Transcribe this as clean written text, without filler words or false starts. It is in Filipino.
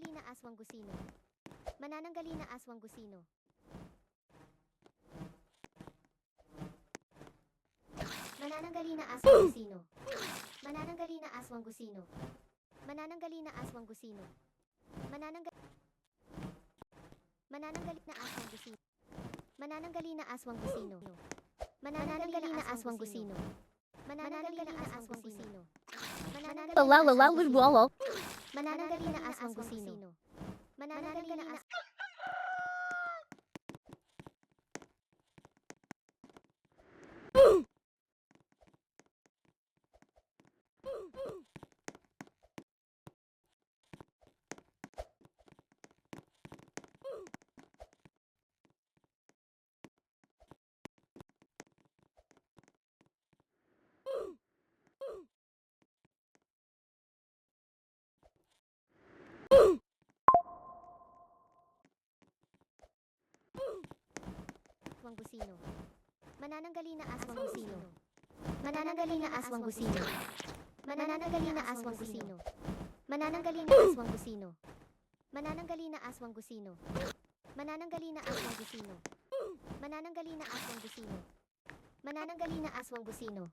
Manananggali na aswang gusino. Manananggali na aswang gusino. Manananggali na aswang gusino. Manananggali na aswang gusino. Manananggali na aswang gusino. Manananggali na aswang gusino. Manananggali na aswang gusino. Manananggali na aswang gusino. Manananggali na aswang gusino. Manananggali na aswang gusino. Manananggali na aswang gusino. Manananggali na aswang gusino. Manananggali na aswang gusino. Manananggali na aswang gusino. Manananggali na aswang gusino. Manananggali na aswang gusino. Manananggali na aswang gusino. Manananggali na aswang gusino. Manananggali na aswang gusino.